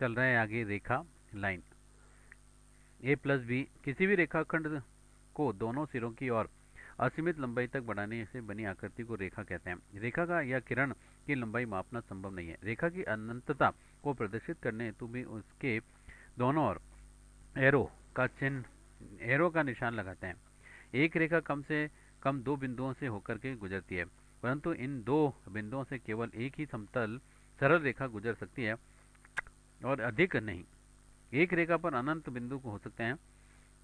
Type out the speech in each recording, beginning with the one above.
चल रहे हैं आगे रेखा लाइन। ए प्लस बी किसी भी रेखाखंड को दोनों सिरों की ओर असीमित लंबाई तक बढ़ाने से बनी आकृति को रेखा कहते हैं। रेखा का या किरण की लंबाई मापना संभव नहीं है। रेखा की अनंतता को प्रदर्शित करने हेतु भी उसके दोनों ओर एरो का निशान लगाते हैं। एक रेखा कम से कम दो बिंदुओं से होकर के गुजरती है, परंतु इन दो बिंदुओं से केवल एक ही समतल सरल रेखा गुजर सकती है और अधिक नहीं। एक रेखा पर अनंत बिंदु हो सकते हैं।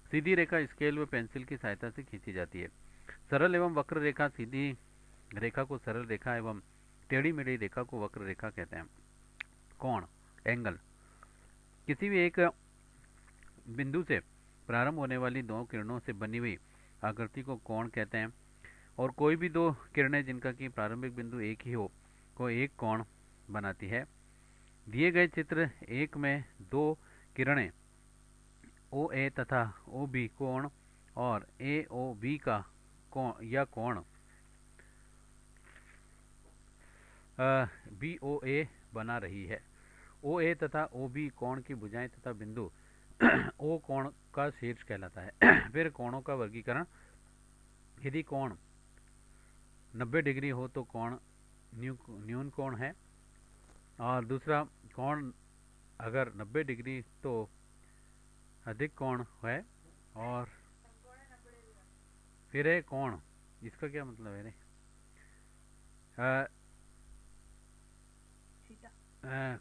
सीधी रेखा स्केल व पेंसिल की सहायता से खींची जाती है। सरल एवं वक्र रेखा सीधी रेखा को सरल रेखा एवं टेढ़ी मेढ़ी रेखा को वक्र रेखा कहते हैं। कोण एंगल किसी भी एक बिंदु से प्रारंभ होने वाली दो किरणों से बनी हुई आकृति को कोण कहते हैं। और कोई भी दो किरणें जिनका कि प्रारंभिक बिंदु एक ही हो को एक कोण बनाती है। दिए गए चित्र एक में दो किरणें ओ ए तथा ओ बी कोण और ए ओ बी का कोण या कोण बी ओ ए बना रही है। ओ ए तथा ओ बी कोण की भुजाएं तथा बिंदु ओ कोण का शीर्ष कहलाता है। फिर कोणों का वर्गीकरण। यदि कोण 90 डिग्री हो तो कोण न्यून कोण है, और दूसरा कोण अगर 90 डिग्री तो अधिक कोण है, और फिर है कोण, इसका क्या मतलब है रे?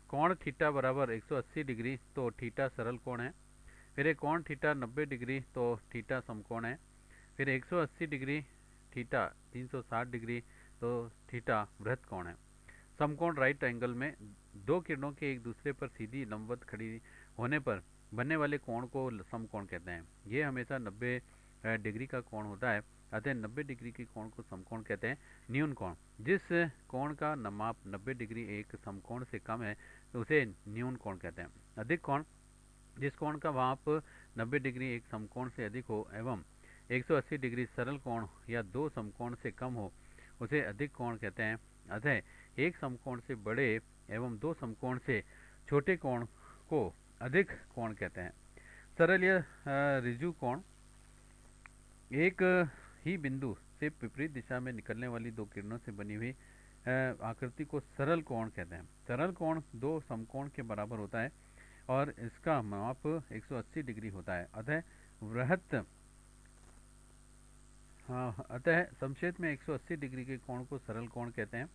कोण थीटा बराबर 180 डिग्री तो थीटा सरल कोण है। फिर एक कोण थीटा 90 डिग्री तो थीटा समकोण है। फिर 180 डिग्री थीटा 360 डिग्री तो थीटा बृहत कोण है। समकोण राइट एंगल में दो किरणों के एक दूसरे पर सीधी लंबवत खड़ी होने पर बनने वाले कोण को समकोण कहते हैं। ये हमेशा 90 डिग्री का कोण होता है, अतः 90 डिग्री के कोण को समकोण कहते हैं। न्यून कोण जिस कोण का माप 90 डिग्री एक समकोण से कम है तो उसे न्यून कोण कहते हैं। अधिक कोण जिस कोण का माप 90 डिग्री एक समकोण से अधिक हो एवं 180 डिग्री सरल कोण या दो समकोण से कम हो उसे अधिक कोण कहते हैं। अतः एक समकोण से बड़े एवं दो समकोण से छोटे कोण को अधिक कोण कहते हैं। सरल या ऋजु कोण एक ही बिंदु से विपरीत दिशा में निकलने वाली दो किरणों से बनी हुई आकृति को सरल कोण कहते हैं। सरल कोण दो समकोण के बराबर होता है और इसका माप 180 डिग्री होता है। अतः संक्षेप में 180 डिग्री के कोण को सरल कोण कहते हैं।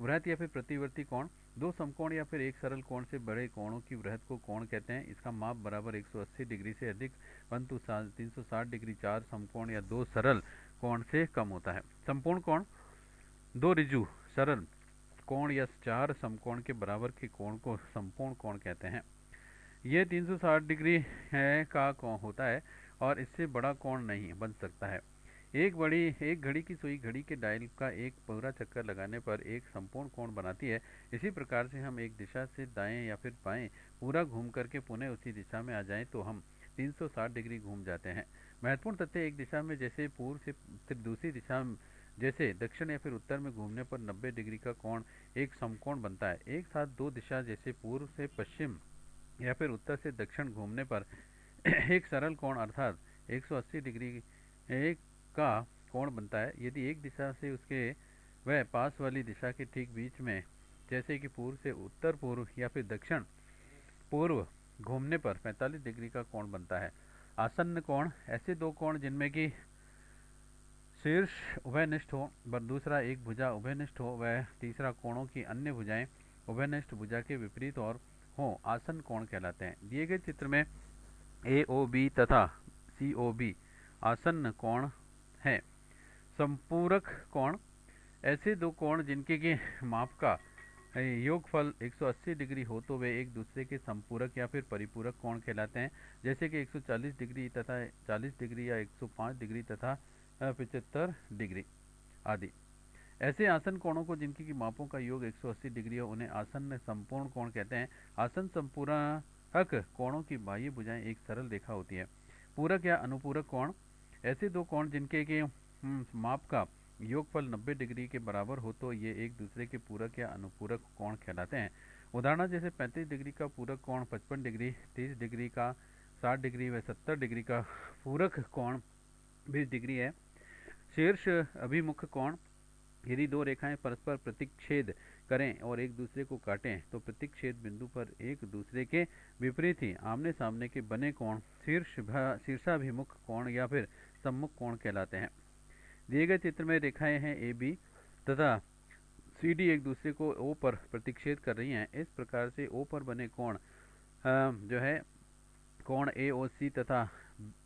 वृहत या फिर प्रतिवर्ती कोण दो समकोण या फिर एक सरल कोण से बड़े कोणों की वृहत को कोण कहते हैं। इसका माप बराबर 180 डिग्री से अधिक परंतु 360 डिग्री चार समकोण या दो सरल कोण से कम होता है। संपूर्ण कोण दो ऋजु सरल कोण या चार समकोण के बराबर के कोण को संपूर्ण कोण कहते हैं। ये 360 डिग्री का कोण होता है और इससे बड़ा कोण नहीं बन सकता है। एक घड़ी की सुई घड़ी के डायल का एक पूरा चक्कर लगाने पर एक संपूर्ण कोण बनाती है। इसी प्रकार से हम एक दिशा से दाएं या फिर बाएं पूरा घूम करके पुनः उसी दिशा में आ जाएं तो हम 360 डिग्री घूम जाते हैं। महत्वपूर्ण तथ्य एक दिशा में जैसे पूर्व से फिर दूसरी दिशा जैसे दक्षिण या फिर उत्तर में घूमने पर 90 डिग्री का कोण एक समकोण बनता है। एक साथ दो दिशा जैसे पूर्व से पश्चिम या फिर उत्तर से दक्षिण घूमने पर एक सरल कोण अर्थात 180 डिग्री एक का कोण बनता है। यदि एक दिशा से उसके वह पास वाली दिशा के ठीक बीच में जैसे कि पूर्व से उत्तर पूर्व या फिर दक्षिण पूर्व घूमने पर 45 डिग्री का कोण बनता है। आसन्न कोण ऐसे दो कोण जिनमें कि शीर्ष उभयनिष्ठ हो व दूसरा एक भुजा उभयनिष्ठ हो वह तीसरा कोणों की अन्य भुजाएं उभयनिष्ठ भुजा के विपरीत और हों आसन्न कोण कहलाते हैं। दिए गए चित्र में ए ओ बी तथा सी ओ बी आसन्न कोण है। संपूरक कोण ऐसे दो कोण जिनके के माप का योगफल 180 डिग्री हो तो वे एक दूसरे के संपूरक या फिर परिपूरक कोण कहलाते हैं, जैसे कि 140 डिग्री तथा 40 डिग्री या 105 डिग्री तथा 75 डिग्री आदि। ऐसे आसन कोणों को जिनकी की मापों का योग 180 डिग्री है उन्हें आसन्न संपूर्ण कोण कहते हैं। आसन्न संपूरक कोणों की बाह्य भुजाएं एक सरल रेखा होती है। पूरक या अनुपूरक कोण ऐसे दो कोण जिनके के माप का योगफल 90 डिग्री के बराबर हो तो ये एक दूसरे के पूरक या अनुपूरक कोण कहलाते हैं। उदाहरण जैसे 35 डिग्री का पूरक कोण 55 डिग्री, 30 डिग्री का 60 डिग्री व 70 डिग्री का पूरक कोण 20 डिग्री है। शीर्ष अभिमुख कोण, यदि दो रेखाएं परस्पर प्रतिच्छेद करें और एक दूसरे को काटें तो प्रतिच्छेद बिंदु पर एक दूसरे के विपरीत ही आमने सामने के बने कोण शीर्षाभिमुख कोण या फिर सम्मुख कोण कहलाते हैं। दिए गए चित्र में रेखाएं हैं ए बी तथा सी डी एक दूसरे को ओ पर प्रतिच्छेद कर रही हैं। इस प्रकार से ओ पर बने कोण जो है कोण ए ओ सी तथा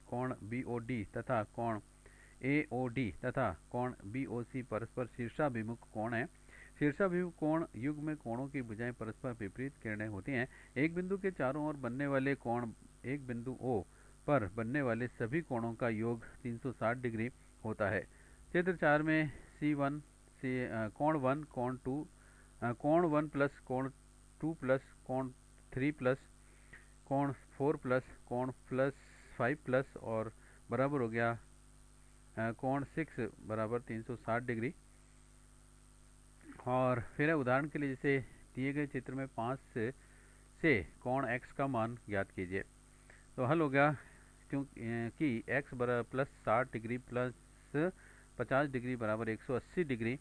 कोण बी ओ डी तथा कोण ए ओ डी तथा कोण बी ओ सी परस्पर शीर्षाभिमुख कोण है। शीर्षाभिमुख कोण युग्म कोणों की भुजाएं परस्पर विपरीत किरणें होती हैं। एक बिंदु के चारों ओर बनने वाले कोण एक बिंदु ओ पर बनने वाले सभी कोणों का योग 360 डिग्री होता है। चित्र 4 में C1 कोण 1 कोण 2 कोण 1 प्लस कोण 2 प्लस कोण 3 प्लस कोण 4 प्लस कोण प्लस 5 प्लस और बराबर हो गया कोण 6 बराबर 360 डिग्री। और फिर उदाहरण के लिए जैसे दिए गए चित्र में 5 से कोण x का मान ज्ञात कीजिए। तो हल हो गया क्योंकि x बराबर प्लस 60 डिग्री प्लस 50 डिग्री बराबर 180 डिग्री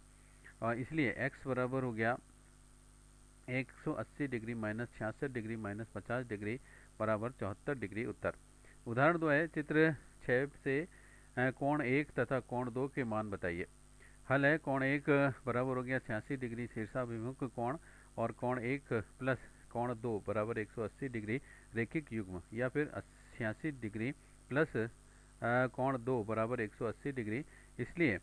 और इसलिए x बराबर हो गया 180 degree minus 66 degree minus 50 degree बराबर 74 डिग्री उत्तर। उदाहरण 2 है चित्र 6 से कोण 1 तथा कोण 2 के मान बताइए। हल है कोण 1 बराबर हो गया 86 डिग्री शीर्षाभिमुख कोण और कोण 1 प्लस कोण 2 बराबर 180 डिग्री रैखिक युग्म या फिर 86 डिग्री प्लस कोण 2 बराबर 180 डिग्री। इसलिए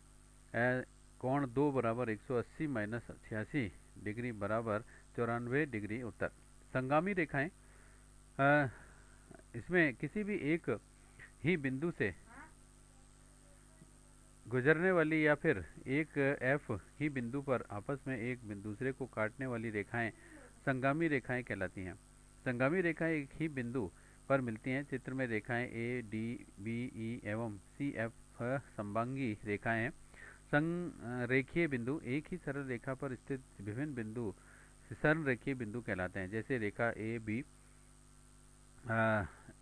कोण 2 बराबर 180 माइनस 86 डिग्री बराबर 94 डिग्री उत्तर। संगामी रेखाएं इसमें किसी भी एक ही बिंदु से गुजरने वाली या फिर एक एफ ही बिंदु पर आपस में एक दूसरे को काटने वाली रेखाएं संगामी रेखाएं कहलाती हैं। संगामी रेखाएं एक ही बिंदु पर मिलती हैं। चित्र में रेखाएं ए डी बी ई एवं सी एफ संबांगी रेखाएं हैं। संरेखीय बिंदु एक ही सरल रेखा पर स्थित विभिन्न बिंदु संरेखीय बिंदु कहलाते हैं। जैसे रेखा A B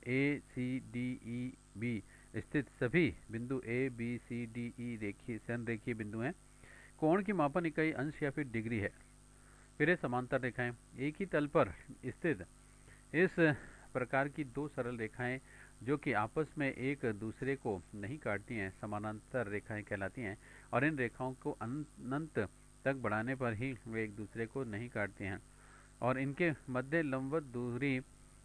A C D E B स्थित सभी बिंदु ए बी सी डी ई रेखीय संरेखीय बिंदु हैं। कोण की मापन इकाई अंश या फिर डिग्री है। फिर समांतर रेखाएं एक ही तल पर स्थित इस प्रकार की दो सरल रेखाएं जो कि आपस में एक दूसरे को नहीं काटती हैं समानांतर रेखाएं कहलाती हैं और इन रेखाओं को अनंत तक बढ़ाने पर ही वे एक दूसरे को नहीं काटती हैं और इनके मध्य लंबवत दूरी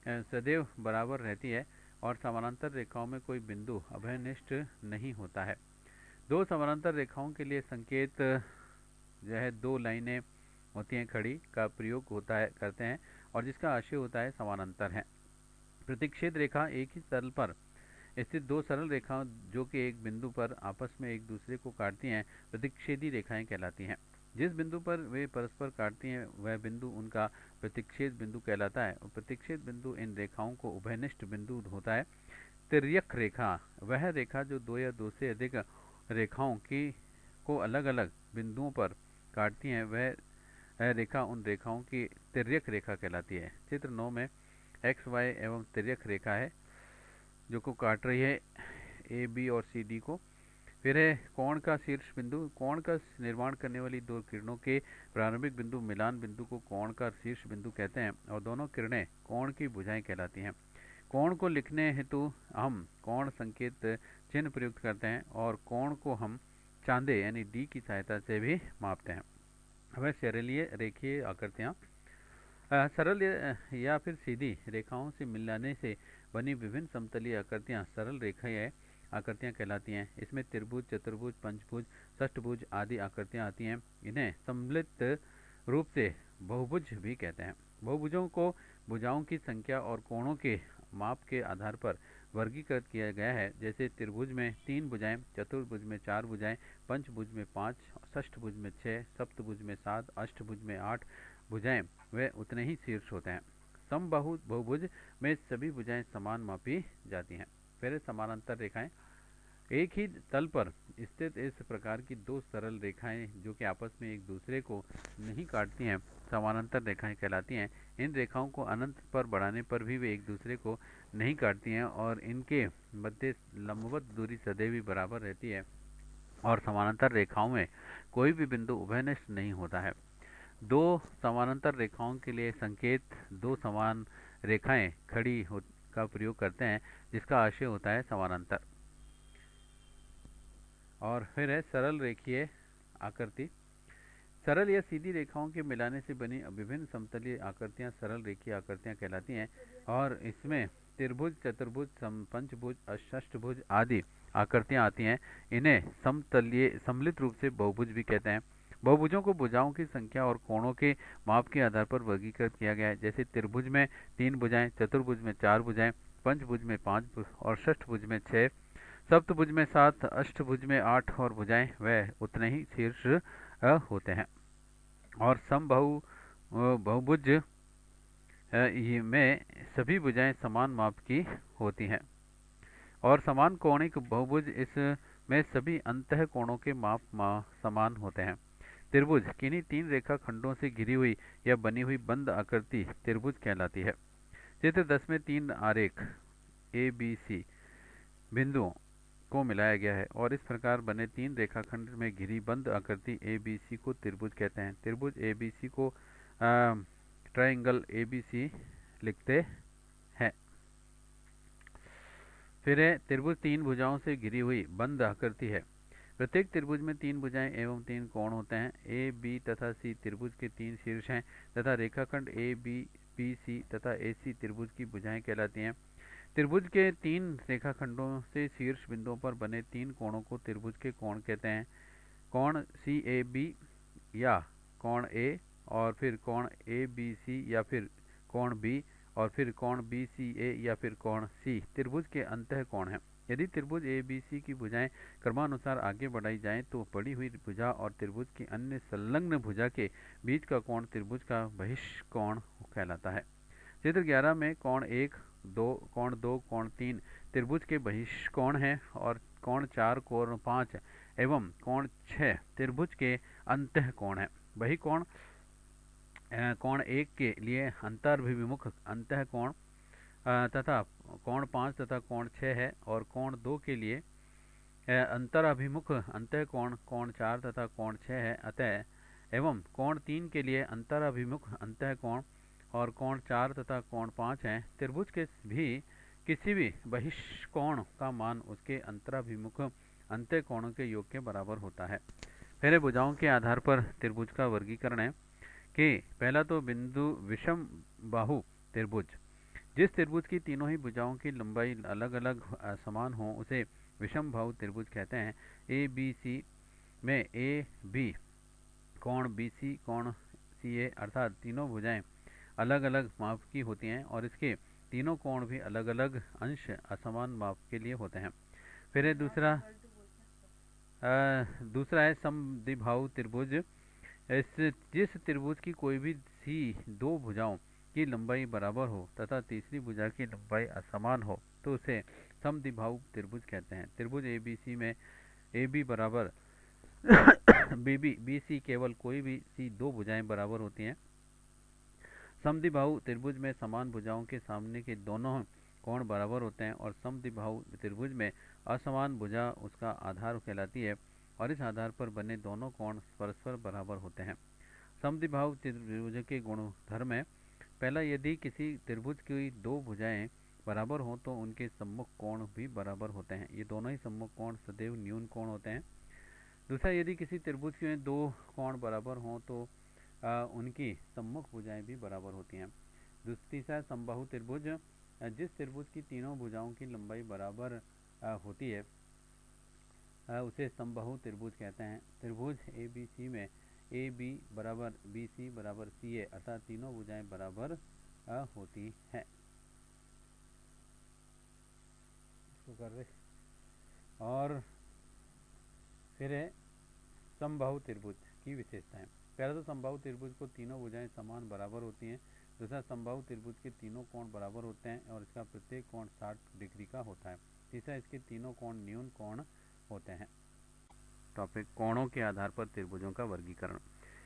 सदैव बराबर रहती है और समानांतर रेखाओं में कोई बिंदु अभयनिष्ठ नहीं होता है। दो समानांतर रेखाओं के लिए संकेत जो है दो लाइनें होती हैं खड़ी का प्रयोग होता है करते हैं और जिसका आशय होता है समानांतर है। प्रतिच्छेद रेखा एक ही तल पर स्थित दो सरल रेखाओं जो कि एक बिंदु पर आपस में एक दूसरे को काटती हैं प्रतिच्छेदी रेखाएं कहलाती हैं। जिस बिंदु पर वे परस्पर काटती हैं वह बिंदु उनका प्रतिच्छेद बिंदु कहलाता है और प्रतिच्छेद बिंदु इन रेखाओं को उभयनिष्ठ बिंदु होता है। तिर्यक रेखा वह रेखा जो दो या दो से अधिक रेखाओं की को अलग अलग बिंदुओं पर काटती हैं वह रेखा उन रेखाओं की तिर्यक रेखा कहलाती है। चित्र 9 में एक्स वाई एवं तिर्यक रेखा है जो को काट रही है ए बी और सी डी को। फिर है कोण का शीर्ष बिंदु। कोण का निर्माण करने वाली दो किरणों के प्रारंभिक बिंदु मिलान बिंदु को कोण का शीर्ष बिंदु कहते हैं और दोनों किरणें कोण की भुजाएं कहलाती हैं। कोण को लिखने हेतु हम कोण संकेत चिन्ह प्रयुक्त करते हैं और कोण को हम चांदे यानी डी की सहायता से भी मापते हैं। वह सरलीय रेखीय आकृतियाँ सरल या फिर सीधी रेखाओं से मिलाने से बनी विभिन्न समतलीय आकृतियाँ सरल रेखाएं आकृतियाँ कहलाती हैं। इसमें त्रिभुज चतुर्भुज पंचभुज षष्ठभुज आदि आकृतियाँ आती हैं। इन्हें सम्मिलित रूप से बहुभुज भी कहते हैं। बहुभुजों को भुजाओं की संख्या और कोणों के माप के आधार पर वर्गीकृत किया गया है। जैसे त्रिभुज में 3 भुजाएं, चतुर्भुज में 4 भुजाएं, पंचभुज में 5, षष्ठभुज में 6, सप्तभुज में 7, अष्टभुज में 8 भुजाएं वे उतने ही शीर्ष होते हैं। समबाहु बहुभुज में सभी भुजाएं समान मापी जाती हैं। फिर समानांतर रेखाएं एक ही तल पर स्थित इस प्रकार की दो सरल रेखाएं जो कि आपस में एक दूसरे को नहीं काटती हैं समानांतर रेखाएं कहलाती हैं। इन रेखाओं को अनंत पर बढ़ाने पर भी वे एक दूसरे को नहीं काटती हैं और इनके मध्य लंबवत दूरी सदैव ही बराबर रहती है और समानांतर रेखाओं में कोई भी बिंदु उभयनिष्ठ नहीं होता है। दो समानांतर रेखाओं के लिए संकेत दो समान रेखाएं खड़ी हो का प्रयोग करते हैं, जिसका आशय होता है समानांतर। और फिर है सरल रेखीय आकृति। सरल या सीधी रेखाओं के मिलाने से बनी विभिन्न समतलीय आकृतियां सरल रेखीय आकृतियां कहलाती हैं और इसमें त्रिभुज, चतुर्भुज, पंचभुज, अष्टभुज आदि आकृतियां आती हैं। इन्हें सम्मिलित रूप से बहुभुज भी कहते हैं। बहुभुजों को भुजाओं की संख्या और कोणों के माप के आधार पर वर्गीकृत किया गया है। जैसे त्रिभुज में 3 भुजाएं, चतुर्भुज में 4 भुजाएं, पंचभुज में 5 और षष्ठभुज में 6, सप्तभुज में 7, अष्टभुज में 8 और भुजाएं वह उतने ही शीर्ष होते हैं। और समबाहु बहुभुज में सभी भुजाएं समान माप की होती हैं और समान कोणिक बहुभुज इसमें सभी अंतः कोणों के माप समान होते हैं। त्रिभुज किन्हीं 3 रेखा खंडों से घिरी हुई या बनी हुई बंद आकृति त्रिभुज कहलाती है। चित्र 10 में 3 आरेख ABC बिंदुओं को मिलाया गया है और इस प्रकार बने 3 रेखाखंड में घिरी बंद आकृति ABC को त्रिभुज कहते हैं। त्रिभुज ABC को ट्रायंगल ABC लिखते हैं। फिर है त्रिभुज 3 भुजाओं से घिरी हुई बंद आकृति है। प्रत्येक त्रिभुज में 3 भुजाएं एवं 3 कोण होते हैं। A, B तथा C त्रिभुज के 3 शीर्ष हैं तथा रेखाखंड ABC तथा AC त्रिभुज की भुजाएं कहलाती हैं। त्रिभुज के 3 रेखाखंडों से शीर्ष बिंदुओं पर बने 3 कोणों को त्रिभुज के कोण कहते हैं। कोण CAB या कोण A और फिर कोण ABC या फिर कोण B और फिर कोण BCA या फिर कोण C त्रिभुज के अंतः कोण हैं। यदि त्रिभुज ABC की भुजाएं क्रमानुसार आगे बढ़ाई जाएं तो बढ़ी हुई भुजा और त्रिभुज की अन्य संलग्न भुजा के बीच का कोण त्रिभुज का बहिष्कोण कहलाता है। चित्र 11 में कोण 1, कोण 2, कोण 3 त्रिभुज के बहिष्कोण हैं और कोण 4, कोण 5 एवं कोण 6 त्रिभुज के अंतः कोण हैं। बहिकोण कोण 1 के लिए अंतर्भिमुख अंतः कोण तथा कोण 5 तथा कोण 6 है और कोण 2 के लिए अंतराभिमुख अंतः कोण कोण 4 तथा कोण 6 है। अतः एवं कोण 3 के लिए अंतराभिमुख अंतः कोण और कोण 4 तथा कोण 5 है। त्रिभुज के भी किसी भी बहिष्कोण का मान उसके अंतराभिमुख अंतः कोणों के योग के बराबर होता है। पहले भुजाओं के आधार पर त्रिभुज का वर्गीकरण है कि पहला तो बिंदु विषम बाहु त्रिभुज। जिस त्रिभुज की तीनों ही भुजाओं की लंबाई अलग अलग समान हो उसे विषम बाहु त्रिभुज कहते हैं। ABC में AB कोण BC कोण CA अर्थात तीनों भुजाएं अलग अलग माप की होती हैं और इसके तीनों कोण भी अलग अलग अंश असमान माप के लिए होते हैं। फिर है दूसरा है समद्विबाहु त्रिभुज। जिस त्रिभुज की कोई भी सी 2 भुजाओं की लंबाई बराबर हो तथा तीसरी भुजा की लंबाई असमान हो तो उसे समद्विबाहु त्रिभुज कहते हैं। त्रिभुज ABC में AB बराबर BC केवल कोई भी सी 2 भुजाएं बराबर होती हैं। समद्विबाहु त्रिभुज में समान भुजाओं के सामने के दोनों कोण बराबर होते हैं और समद्विबाहु त्रिभुज में असमान भुजा उसका आधार कहलाती है और इस आधार पर बने दोनों कोण परस्पर बराबर होते हैं। समद्विबाहु त्रिभुज के गुणधर्म है। पहला, यदि किसी त्रिभुज की 2 भुजाएं बराबर हों तो उनके सम्मुख कोण भी बराबर होते हैं। ये दोनों ही सम्मुख कोण सदैव न्यून कोण होते हैं। दूसरा, यदि किसी त्रिभुज के 2 कोण बराबर हों तो उनकी सम्मुख भुजाएं भी बराबर होती हैं। तीसरा, समबाहु त्रिभुज। जिस त्रिभुज की तीनों भुजाओं की लंबाई बराबर होती है उसे समबाहु त्रिभुज कहते हैं। त्रिभुज ABC में AB बराबर BC बराबर CA अर्थात तीनों भुजाएं बराबर होती हैं। और फिर है समबाहु त्रिभुज की विशेषताएं। पहला, तो समबाहु त्रिभुज को तीनों भुजाएं समान बराबर होती हैं। दूसरा, समबाहु त्रिभुज के तीनों कोण बराबर होते हैं और इसका प्रत्येक कोण 60 डिग्री का होता है। तीसरा, इसके तीनों कोण न्यून कोण होते हैं। टॉपिक कोणों के आधार पर त्रिभुजों का वर्गीकरण।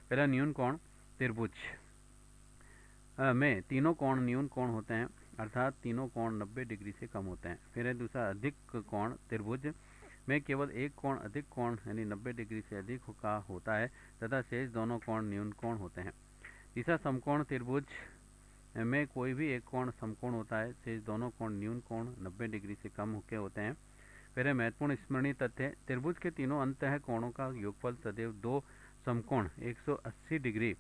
पहला, न्यून कोण त्रिभुज। में तीनों कोण न्यून कोण होते हैं, अर्थात तीनों कोण 90 डिग्री से कम होते हैं। फिर है दूसरा, अधिक कोण त्रिभुज में केवल एक कोण अधिक कोण यानी 90 डिग्री से अधिक का होता है तथा शेष दोनों कोण न्यून कोण होते हैं। तीसरा, समकोण त्रिभुज में कोई भी एक कोण समकोण होता है, शेष दोनों कोण न्यून कोण 90 डिग्री से कम के होते हैं। फिर है महत्वपूर्ण स्मरणीय तथ्य, त्रिभुज के तीनों अंतः कोणों का योगफल सदैव दो समकोण 180 डिग्री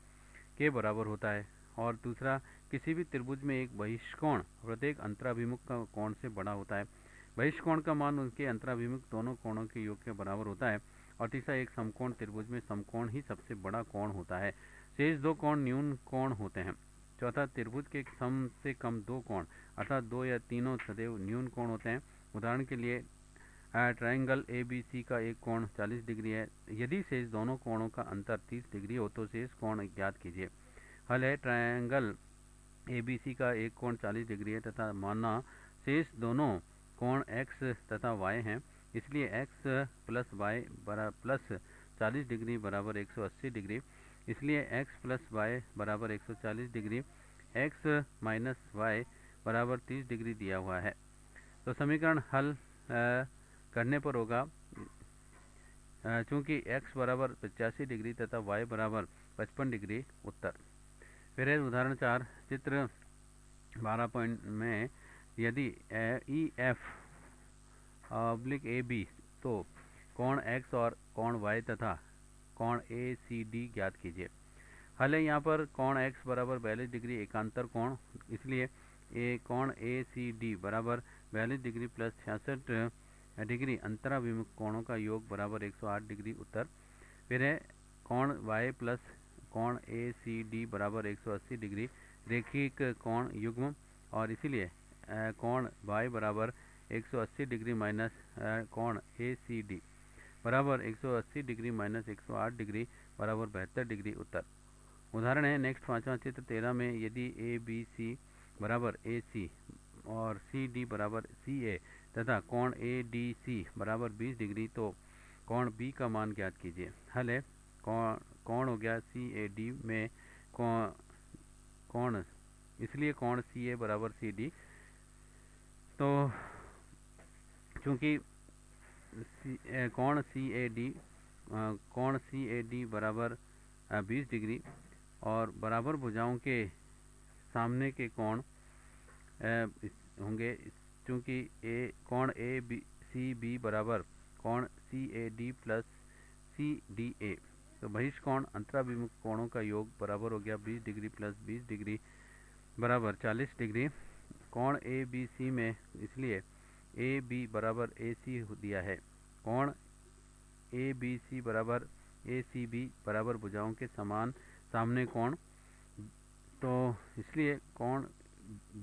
के बराबर होता है। और दूसरा, किसी भी त्रिभुज में एक बहिष्कोण प्रत्येक अंतराभिमुख का कोण से बड़ा होता है। बहिष्कोण का मान उनके अंतराभिमुख दोनों कोणों के योग के बराबर होता है। और तीसरा, एक समकोण त्रिभुज में समकोण ही सबसे बड़ा कोण होता है, शेष दो कोण न्यून कोण होते हैं। चौथा, त्रिभुज के सम से कम दो कोण अर्थात दो या तीनों सदैव न्यून कोण होते हैं। उदाहरण के लिए ट्रायंगल ABC का एक कोण 40 डिग्री है। यदि शेष दोनों कोणों का अंतर 30 डिग्री हो तो शेष कोण ज्ञात कीजिए। हल है, ट्रायंगल ABC का एक कोण 40 डिग्री है तथा माना शेष दोनों कोण x तथा y हैं, इसलिए x plus y plus 40 degree बराबर 180 डिग्री। इसलिए x प्लस y बराबर 140 डिग्री, x माइनस y बराबर 30 डिग्री दिया हुआ है। तो समीकरण हल करने पर होगा, चूँकि x बराबर 85 डिग्री तथा y बराबर 55 डिग्री उत्तर। फिर है उदाहरण 4, चित्र 12 पॉइंट में यदि EF ऑब्लिक AB तो कोण x और कोण y तथा कोण ACD ज्ञात कीजिए। हल है, यहाँ पर कोण x बराबर 42 डिग्री एकांतर कोण, इसलिए कोण ACD बराबर 42 डिग्री प्लस 66 डिग्री अंतराभिमुख कोणों का योग बराबर 108 डिग्री उत्तर। फिर है कोण y प्लस कोण ACD बराबर 180 डिग्री रेखिक कोण युग्म, और इसीलिए कोण y बराबर 180 डिग्री माइनस कोण ACD बराबर 180 डिग्री माइनस 108 डिग्री बराबर 72 डिग्री उत्तर। उदाहरण है नेक्स्ट 5वां, चित्र 13 में यदि ABC बराबर AC और CD बराबर CA तथा कोण ADC बराबर 20 डिग्री तो कोण B का मान ज्ञात कीजिए। हल है, कोण हो गया CAD में कोण इसलिए कोण CA बराबर CD, तो चूँकि कोण CAD बराबर 20 डिग्री और बराबर भुजाओं के सामने के कोण होंगे, चूँकि कोण ACB बराबर कोण CAD प्लस CDA, तो बहिष्कोण अंतराभिमुख कोणों का योग बराबर हो गया 20 डिग्री प्लस 20 डिग्री बराबर 40 डिग्री। कोण ABC में इसलिए AB बराबर AC दिया है, कोण ABC बराबर ACB बराबर भुजाओं के समान सामने कोण, तो इसलिए कोण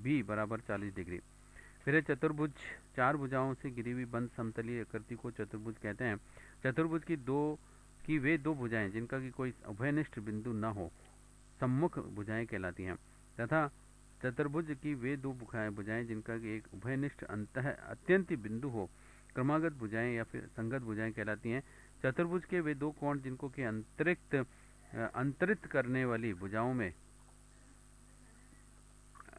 B बराबर 40 डिग्री। फिर चतुर्भुज, चार भुजाओं से घिरी हुई बंद समतलीय आकृति को चतुर्भुज कहते हैं। चतुर्भुज की वे दो भुजाएं जिनका कि कोई उभयनिष्ठ बिंदु न हो सम्मुख भुजाएं कहलाती हैं, तथा चतुर्भुज की वे दो भुजाएं जिनका कि एक उभयनिष्ठ अत्यंत बिंदु हो क्रमागत भुजाएं या फिर संगत भुजाएं कहलाती हैं। चतुर्भुज के वे दो कोण जिनको कि अंतरित करने वाली भुजाओं में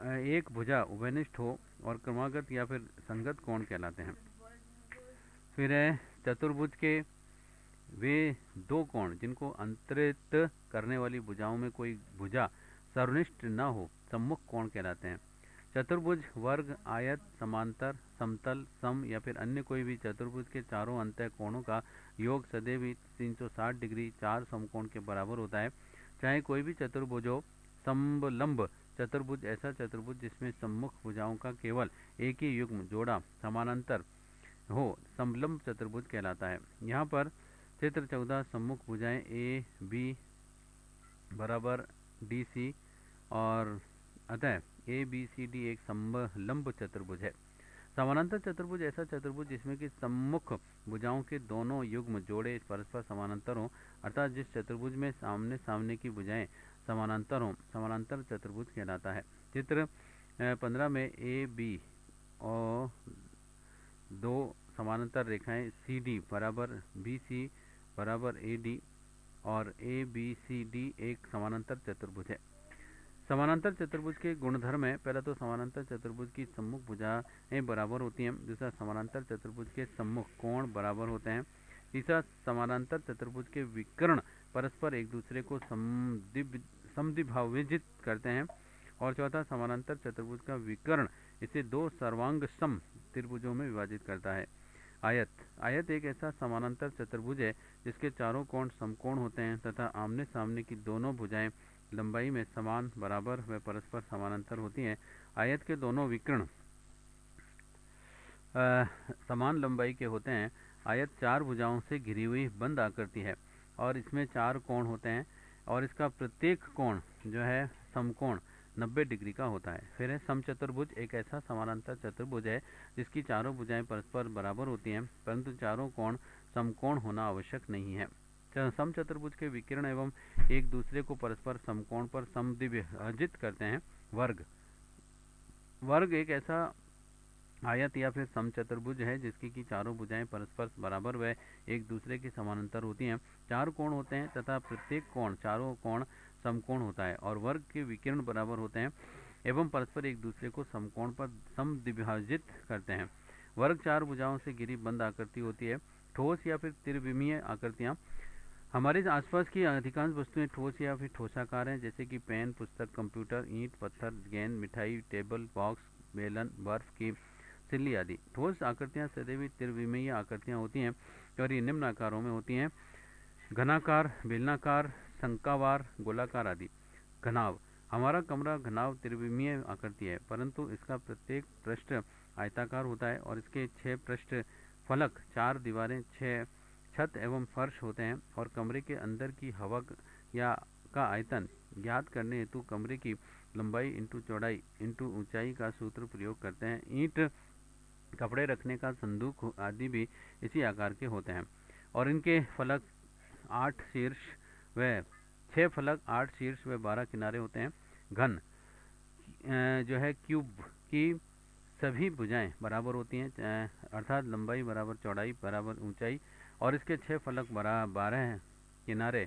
एक भुजा उभयनिष्ठ हो और क्रमागत या फिर संगत कोण कहलाते हैं। फिर है चतुर्भुज के वे दो कोण जिनको अंतरित करने वाली भुजाओं में कोई भुजा सर्वनिष्ठ न हो सम्मुख कोण कहलाते हैं। चतुर्भुज वर्ग, आयत, समांतर, समतल, सम या फिर अन्य कोई भी चतुर्भुज के चारों अंतः कोणों का योग सदैव ही 360 डिग्री चार समकोण के बराबर होता है। चाहे कोई भी चतुर्भुज हो। समलंब चतुर्भुज ऐसा चतुर्भुज जिसमें सम्मुख भुजाओं का केवल एक ही युग्म जोड़ा समानांतर हो समलंब चतुर्भुज कहलाता है। यहाँ पर चित्र 14 सम्मुख भुजाएं AB बराबर DC और अतः ABCD एक समलंब चतुर्भुज है। समानांतर चतुर्भुज ऐसा चतुर्भुज जिसमें कि सम्मुख भुजाओं के दोनों युग्म जोड़े परस्पर समानांतर हों, अर्थात जिस चतुर्भुज में सामने सामने की भुजाएं समानांतर हों समानांतर चतुर्भुज कहलाता है। चित्र 15 में AB और दो समानांतर रेखाएं CD बराबर BC बराबर AD और ABCD एक समानांतर चतुर्भुज है। समानांतर चतुर्भुज के गुणधर्म है, पहला तो समानांतर चतुर्भुज की सम्मुख भुजाएं बराबर होती हैं। दूसरा, समानांतर चतुर्भुज के सम्मुख कोण बराबर होते हैं। तीसरा, समानांतर चतुर्भुज के विकर्ण परस्पर एक दूसरे को समद्विभाजित करते हैं। और चौथा, समानांतर चतुर्भुज का विकर्ण इसे दो सर्वांग सम त्रिभुजों में विभाजित करता है। आयत, आयत एक ऐसा समानांतर चतुर्भुज है जिसके चारों कोण समकोण होते हैं तथा आमने सामने की दोनों भुजाएं लंबाई में समान, बराबर व परस्पर समानांतर होती हैं। आयत के दोनों विकर्ण समान लंबाई के होते हैं। आयत चार भुजाओं से घिरी हुई बंद आकृति है और इसमें चार कोण होते हैं और इसका प्रत्येक कोण जो है समकोण 90 डिग्री का होता है। फिर है समचतुर्भुज, एक ऐसा समानांतर चतुर्भुज है जिसकी चारों भुजाएं परस्पर बराबर होती हैं परंतु चारों कोण समकोण होना आवश्यक नहीं है। समचतुर्भुज के विकर्ण एवं एक दूसरे को परस्पर समकोण पर समद्विभाजित करते हैं। वर्ग, वर्ग एक ऐसा आयत या फिर समचतुर्भुज है जिसकी की चारों भुजाएं परस्पर बराबर व एक दूसरे के समानांतर होती हैं। चार कोण होते हैं तथा प्रत्येक कोण चारों कोण समकोण होता है और वर्ग के विकर्ण बराबर होते हैं एवं परस्पर एक दूसरे को समकोण पर समद्विभाजित करते हैं। वर्ग चार भुजाओं से घिरी बंद आकृति होती है। ठोस या फिर त्रिविमीय आकृतियां, हमारे आसपास की अधिकांश वस्तुएं ठोस या फिर ठोसाकार हैं, जैसे कि पेन, पुस्तक, कंप्यूटर, ईंट, पत्थर, गेंद, मिठाई, टेबल, बॉक्स, बेलन, बर्फ की सिल्ली आदि। ठोस आकृतियां सदैव त्रिविमीय आकृतियां होती हैं और ये निम्न आकारों में होती हैं: घनाकार, बेलनाकार, शंक्वाकार, गोलाकार आदि। घनाव, हमारा कमरा घनाव त्रिविमीय आकृति है परंतु इसका प्रत्येक पृष्ठ आयताकार होता है और इसके 6 पृष्ठ फलक, 4 दीवारें, 6 छत एवं फर्श होते हैं और कमरे के अंदर की हवा या का आयतन ज्ञात करने हेतु कमरे की लंबाई इंटू चौड़ाई इंटू ऊंचाई का सूत्र प्रयोग करते हैं। ईंट, कपड़े रखने का संदूक आदि भी इसी आकार के होते हैं और इनके फलक 8 शीर्ष व 6 फलक, 8 शीर्ष व 12 किनारे होते हैं। घन जो है क्यूब की सभी भुजाएं बराबर होती हैं, अर्थात लंबाई बराबर चौड़ाई बराबर ऊंचाई और इसके 6 फलक 12 किनारे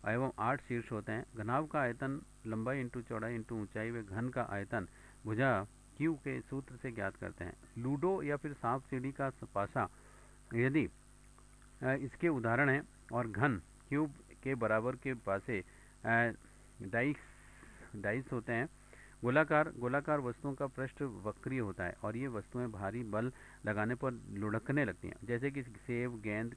एवं 8 शीर्ष होते हैं। घनाभ का आयतन लंबाई इंटू चौड़ाई इंटू ऊंचाई व घन का आयतन भुजा क्यू के सूत्र से ज्ञात करते हैं। लूडो या फिर सांप सीढ़ी का पासा यदि इसके उदाहरण है और घन क्यूब के बराबर के पासे डाइस होते हैं। गोलाकार, गोलाकार वस्तुओं का पृष्ठ वक्रीय होता है और ये वस्तुएं भारी बल लगाने पर लुढ़कने लगती हैं, जैसे कि सेब, गेंद,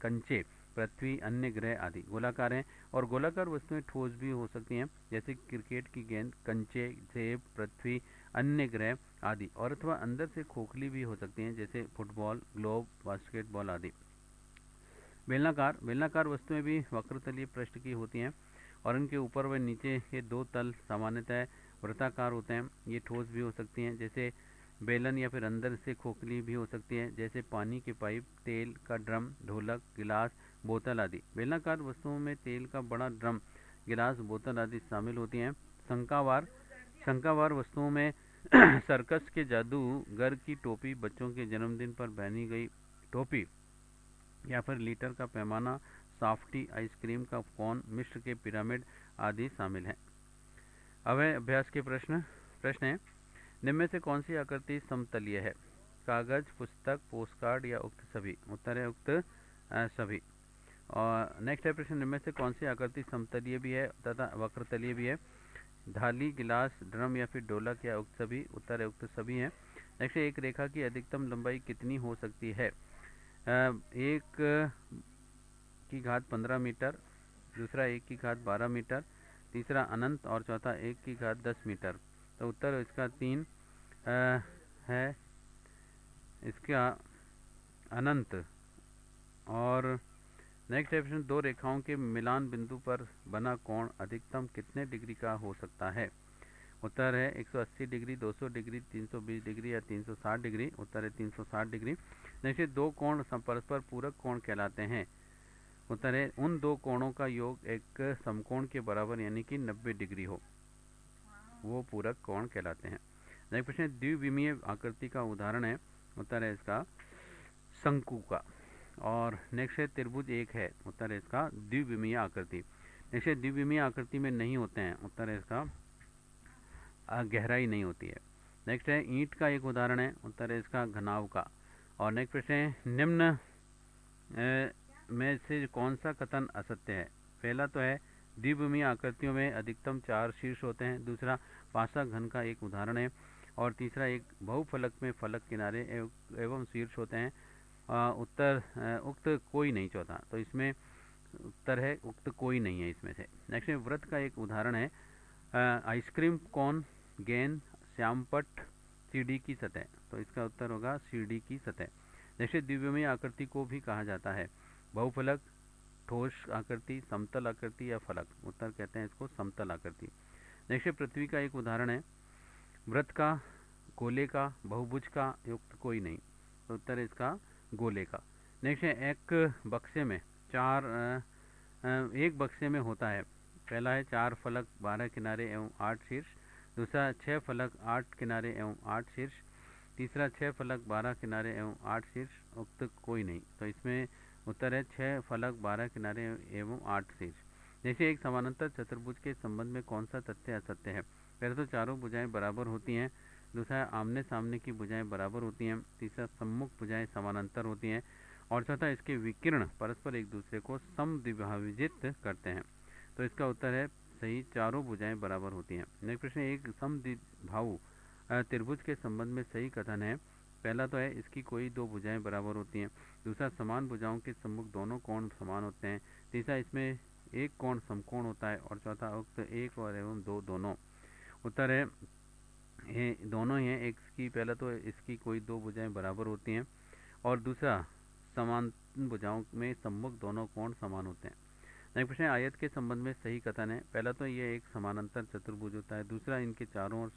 कंचे, पृथ्वी, अन्य ग्रह आदि गोलाकार हैं। और गोलाकार वस्तुएं ठोस भी हो सकती हैं, जैसे क्रिकेट की गेंद, कंचे, सेब, पृथ्वी, अन्य ग्रह आदि, और अथवा अंदर से खोखली भी हो सकती हैं, जैसे फुटबॉल, ग्लोब, बास्केटबॉल आदि। बेलनाकार, बेलनाकार वस्तुएं भी वक्रतलीय पृष्ठ की होती हैं और इनके ऊपर व नीचे के 2 तल सामान्यतः वृत्ताकार होते हैं। ये ठोस भी हो सकती हैं, जैसे बेलन, या फिर अंदर से खोखली भी हो सकती है, जैसे पानी की पाइप, तेल का ड्रम, ढोलक, गिलास, बोतल आदि। बेलनाकार वस्तुओं में तेल का बड़ा ड्रम, गिलास, बोतल आदि शामिल होती हैं। शंक्वाकार, शंक्वाकार वस्तुओं में सर्कस के जादूगर की टोपी, बच्चों के जन्मदिन पर पहनी गई टोपी, या फिर लीटर का पैमाना, सॉफ्टी, आइसक्रीम का कोन, मिस्र के पिरामिड आदि शामिल हैं। अब है अभ्यास के प्रश्न है, निम्न में से कौन सी आकृति समतलीय है? कागज, पुस्तक, पोस्टकार्ड या उक्त सभी? उत्तर है उक्त सभी। और नेक्स्ट है प्रश्न, निम्न में से कौन सी आकृति समतलीय भी है तथा वक्रतलीय भी है? थाली, गिलास, ड्रम या फिर ढोलक या उक्त सभी? उत्तर है उक्त सभी हैं। नेक्स्ट है, एक रेखा की अधिकतम लंबाई कितनी हो सकती है? 1 की घात 15 मीटर, दूसरा 1 की घात 12 मीटर, तीसरा अनंत और चौथा 1 की घात 10 मीटर। तो उत्तर इसका 3 है, इसका अनंत। और नेक्स्ट ऑप्शन, 2 रेखाओं के मिलान बिंदु पर बना कोण अधिकतम कितने डिग्री का हो सकता है? उत्तर है 180 डिग्री, 200 डिग्री, 320 डिग्री या 360 डिग्री। उत्तर है 360 डिग्री। नेक्स्ट, 2 कोण परस्पर पूरक कोण कहलाते हैं। उत्तर है उन 2 कोणों का योग एक समकोण के बराबर यानी कि 90 डिग्री हो, वो पूरक कोण कहलाते हैं। नेक्स्ट प्रश्न, द्विविमीय आकृति का उदाहरण है। उत्तर है इसका शंकु का। और नेक्स्ट है त्रिभुज एक है। उत्तर है इसका द्विविमीय आकृति। नेक्स्ट है द्विविमीय आकृति में नहीं होते हैं। उत्तर है इसका गहराई नहीं होती है। नेक्स्ट है ईंट का एक उदाहरण है, उत्तर है इसका घनाव का। और नेक्स्ट प्रश्न है निम्न में से कौन सा कथन असत्य है। पहला तो है द्विभूमीय आकृतियों में अधिकतम 4 शीर्ष होते हैं, दूसरा पासा घन का एक उदाहरण है, और तीसरा एक बहुफलक में फलक किनारे एवं शीर्ष होते हैं। उक्त कोई नहीं चौथा, तो इसमें उत्तर है उक्त कोई नहीं है इसमें से। नेक्स्ट है वृत्त का एक उदाहरण है आइसक्रीम कोन, गेंद, श्यामपट्ट, सीढ़ी की सतह, तो इसका उत्तर होगा सीढ़ी की सतह। जैसे द्विविमीय आकृति को भी कहा जाता है बहुफलक, ठोस आकृति, समतल आकृति या फलक, उत्तर कहते हैं इसको समतल आकृति। नेक्स्ट पृथ्वी का एक उदाहरण है वृत्त का, गोले का, बहुभुज का, युक्त कोई नहीं, तो उत्तर है इसका गोले का। नेक्स्ट है एक बक्से में एक बक्से में होता है, पहला है 4 फलक 12 किनारे एवं 8 शीर्ष, दूसरा 6 फलक 8 किनारे एवं 8 शीर्ष, तीसरा 6 फलक 12 किनारे एवं 8 शीर्ष, उक्त कोई नहीं, तो इसमें उत्तर है 6 फलक 12 किनारे एवं 8 शीर्ष। जैसे एक समानांतर चतुर्भुज के संबंध में कौन सा तथ्य असत्य है। पहले तो चारों भुजाएं बराबर होती हैं, दूसरा आमने सामने की भुजाएं बराबर होती हैं, तीसरा सम्मुख भुजाएं समानांतर होती हैं, और चौथा इसके विकिरण परस्पर एक दूसरे को समद्विभाजित करते हैं, तो इसका उत्तर है सही चारों भुजाएं बराबर होती हैं। नेक्स्ट प्रश्न एक समद्विबाहु त्रिभुज के संबंध में सही कथन है। पहला तो है इसकी कोई 2 भुजाएं बराबर होती हैं, दूसरा समान भुजाओं के सम्मुख दोनों कोण समान होते हैं, तीसरा इसमें एक कोण समकोण होता है, और चौथा उक्त एक और एवं 2 दोनों। उत्तर है ये दोनों ही हैं। एक की पहला तो इसकी कोई 2 भुजाएं बराबर होती हैं, और दूसरा समान भुजाओं में सम्मुख दोनों कोण समान होते हैं। नेक्स्ट प्रश्न आयत के संबंध में सही कथन है। पहला तो ये एक समानांतर चतुर्भुज होता है, दूसरा इनके चारों ओर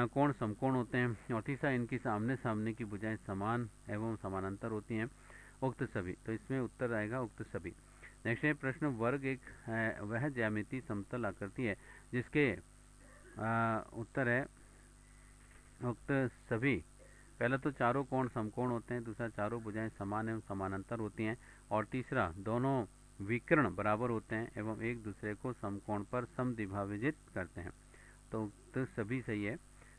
कोण समकोण होते हैं, और तीसरा इनकी आमने सामने की भुजाएं समान एवं समानांतर होती हैं, उक्त सभी, तो इसमें उत्तर आएगा उक्त सभी। नेक्स्ट है प्रश्न वर्ग एक वह ज्यामिति समतल आकृति है जिसके उत्तर है उक्त सभी। पहला तो चारों कोण समकोण होते हैं, दूसरा चारों भुजाएं समान एवं समानांतर होती हैं, और तीसरा दोनों विकर्ण बराबर होते हैं एवं एक दूसरे को समकोण पर समद्विभाजित करते हैं, तो उक्त सभी सही है।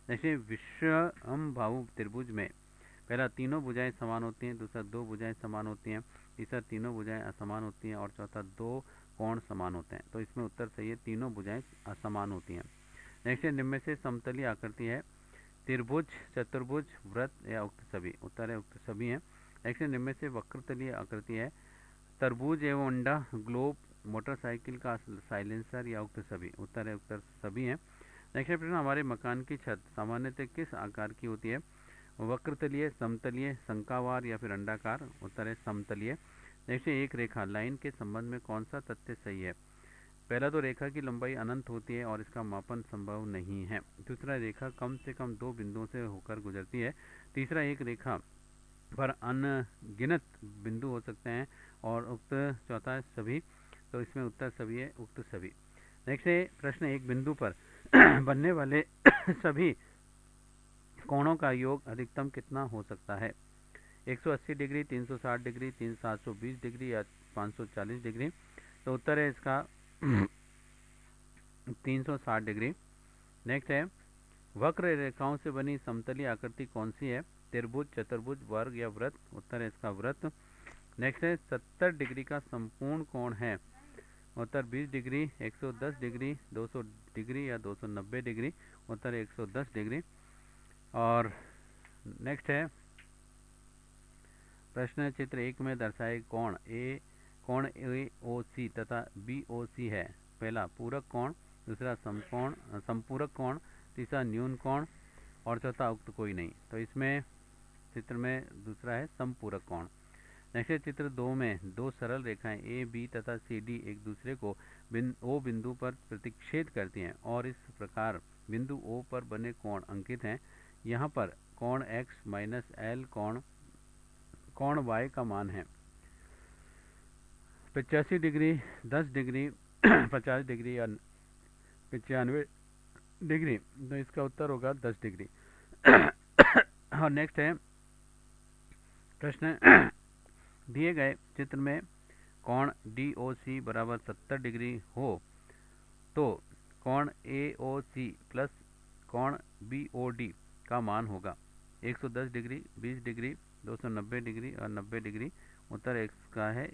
जैसे विषमबाहु त्रिभुज में पहला तीनों भुजाएं समान होती हैं, दूसरा 2 भुजाएं समान होती हैं, तीसरा तीनों भुजाएं असमान होती हैं, और चौथा 2 कोण समान होते हैं, तो इसमें उत्तर सही है तीनों भुजाएं असमान होती हैं। नेक्स्ट निम्न में से समतलीय आकृति है त्रिभुज, चतुर्भुज, वृत्त या उक्त सभी, उत्तर है उक्त सभी हैं। नेक्स्ट निम्न में से वक्रतलीय आकृति है तरबूज एवं अंडा, ग्लोब, मोटरसाइकिल का साइलेंसर या उक्त सभी, उत्तर है उत्तर सभी हैं। नेक्स्ट प्रश्न हमारे मकान की छत सामान्यतः किस आकार की होती है। वक्रतलीय, समतलीय, शंक्वाकार या फिर अंडाकार, उत्तर है समतलीय। नेक्स्ट एक रेखा लाइन के संबंध में कौन सा तथ्य सही है। पहला तो रेखा की लंबाई अनंत होती है और इसका मापन संभव नहीं है, दूसरा रेखा कम से कम 2 बिंदुओं से होकर गुजरती है, तीसरा एक रेखा पर अनगिनत बिंदु हो सकते हैं, और उक्त चौथा सभी, तो इसमें उत्तर सभी है उक्त सभी। नेक्स्ट है प्रश्न एक बिंदु पर बनने वाले सभी कोणों का योग अधिकतम कितना हो सकता है। 180 डिग्री, 360 डिग्री, 720 डिग्री या 540 डिग्री, तो उत्तर है इसका 360 डिग्री। नेक्स्ट है वक्र रेखाओं से बनी समतलीय आकृति कौन सी है। त्रिभुज, चतुर्भुज, वर्ग या वृत्त, उत्तर है इसका वृत्त। नेक्स्ट है 70 डिग्री का संपूर्ण कोण है। उत्तर 20 डिग्री, 110 डिग्री, 200 डिग्री या 290 डिग्री, उत्तर 110 डिग्री। और नेक्स्ट है प्रश्न चित्र 1 में दर्शाए कोण AOC तथा BOC है। पहला पूरक कोण, दूसरा संपूरक कोण, तीसरा न्यून कोण, और चौथा उक्त कोई नहीं, तो इसमें चित्र में दूसरा है संपूरक कोण। नेक्स्ट चित्र 2 में 2 सरल रेखाएं AB तथा CD एक दूसरे को O बिंदु पर प्रतिच्छेद करती हैं, और इस प्रकार बिंदु O पर बने कोण अंकित हैं। यहाँ पर कोण X माइनस L कोण Y का मान है 85 डिग्री, 10 डिग्री, 50 डिग्री या 95 डिग्री, तो इसका उत्तर होगा 10 डिग्री। और नेक्स्ट है प्रश्न दिए गए चित्र में कोण DOC बराबर 70 डिग्री हो तो कोण AOC प्लस कोण BOD का मान होगा 110 डिग्री, 20 डिग्री, 290 डिग्री और 90 डिग्री। उत्तर इसका है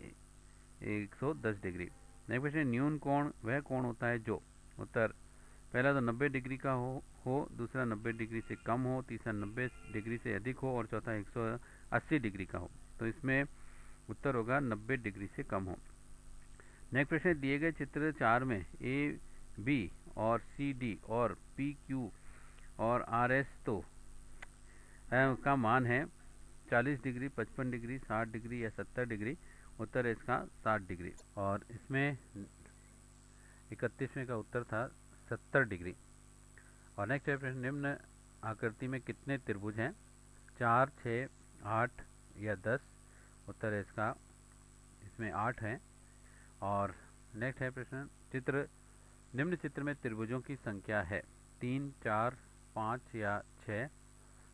110 डिग्री। नेक्स्ट क्वेश्चन, न्यून कोण वह कोण होता है जो, उत्तर पहला तो 90 डिग्री का हो, दूसरा 90 डिग्री से कम हो, तीसरा 90 डिग्री से अधिक हो और चौथा 180 डिग्री का हो। तो इसमें उत्तर होगा 90 डिग्री से कम हो। नेक्स्ट प्रश्न, दिए गए चित्र 4 में AB और CD और PQ और RS तो का मान है 40 डिग्री, 55 डिग्री, 60 डिग्री या 70 डिग्री। उत्तर है इसका 60 डिग्री। और इसमें 31वें का उत्तर था 70 डिग्री। और नेक्स्ट है प्रश्न, निम्न आकृति में कितने त्रिभुज हैं? 4, 6, 8 या 10। उत्तर है इसका इसमें 8 है। और नेक्स्ट है प्रश्न, निम्न चित्र में त्रिभुजों की संख्या है 3, 4, 5 या 6।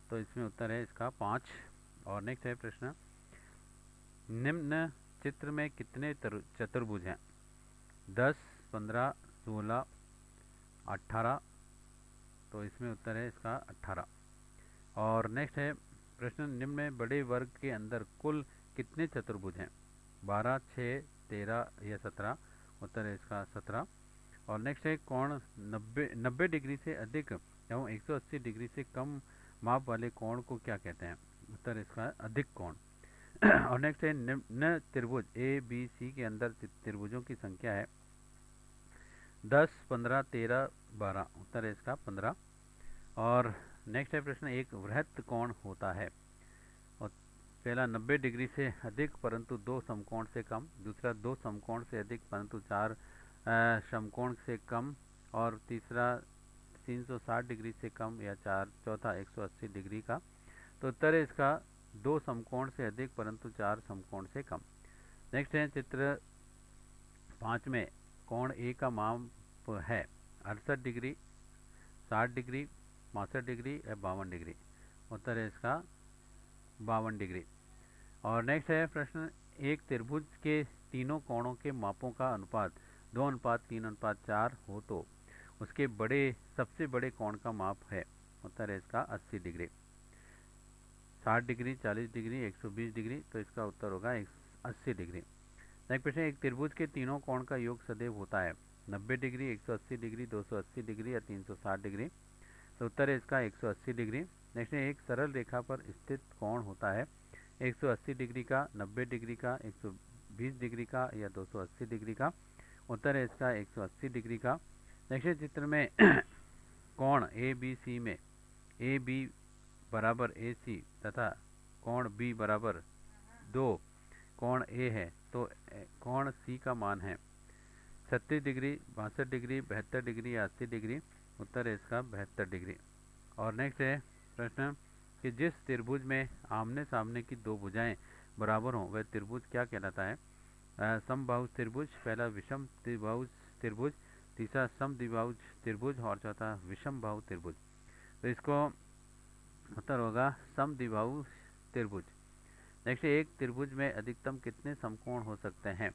तो इसमें उत्तर है इसका 5। और नेक्स्ट है प्रश्न, निम्न चित्र में कितने चतुर्भुज हैं? 10, 15, 16, 18। तो इसमें उत्तर है इसका 18। और नेक्स्ट है प्रश्न, निम्न में बड़े वर्ग के अंदर कुल कितने चतुर्भुज हैं? 12, 6, 13 या 17। उत्तर है इसका 17। और नेक्स्ट है कोण 90 डिग्री से अधिक एवं 180 डिग्री से कम माप वाले कोण को क्या कहते हैं? उत्तर इसका अधिक कोण। और नेक्स्ट है निम्न त्रिभुज ABC के अंदर त्रिभुजों की संख्या है 10, 15, 13, 12। उत्तर है इसका 15। और नेक्स्ट है प्रश्न, एक वृहत कोण होता है और पहला 90 डिग्री से अधिक परंतु 2 समकोण से कम, दूसरा 2 समकोण से अधिक परंतु 4 समकोण से कम, और तीसरा 360 डिग्री से कम या चौथा 180 डिग्री का। तो उत्तर है इसका 2 समकोण से अधिक परंतु 4 समकोण से कम। नेक्स्ट है चित्र 5 में कोण A का माप है 68 डिग्री, 60 डिग्री, 65 डिग्री या 52 डिग्री। उत्तर है इसका 52 डिग्री। और नेक्स्ट है प्रश्न, एक त्रिभुज के तीनों कोणों के मापों का अनुपात 2:3:4 हो तो उसके सबसे बड़े कोण का माप है? उत्तर है इसका 80 डिग्री। 60 degree, 40 degree, 120 degree. तो इसका उत्तर होगा 80 डिग्री। नेक्स्ट प्रश्न, एक त्रिभुज के तीनों कोण का योग सदैव होता है 90 डिग्री, 180 डिग्री, 280 डिग्री या 360 डिग्री। तो उत्तर है इसका 180 डिग्री। नेक्स्ट है, एक सरल रेखा पर स्थित कोण होता है 180 डिग्री का, 90 डिग्री का, 120 डिग्री का या 280 डिग्री का। उत्तर है इसका 180 डिग्री का। नेक्स्ट चित्र में कोण ABC में AB बराबर AC तथा कोण B बराबर 2 कोण A है। तो कोण C का मान है 36 डिग्री, 62 डिग्री, 72 डिग्री या 80 डिग्री। उत्तर है इसका 72 डिग्री। और नेक्स्ट है प्रश्न कि जिस त्रिभुज में आमने सामने की 2 भुजाएं बराबर हों वह त्रिभुज क्या कहलाता है? समबाहु त्रिभुज, पहला विषम द्विबाहुज त्रिभुज, तीसरा समद्विबाहुज त्रिभुज और चौथा विषम बाहु त्रिभुज। तो इसको उत्तर होगा समद्विबाहु त्रिभुज। नेक्स्ट, एक त्रिभुज में अधिकतम कितने समकोण हो सकते हैं?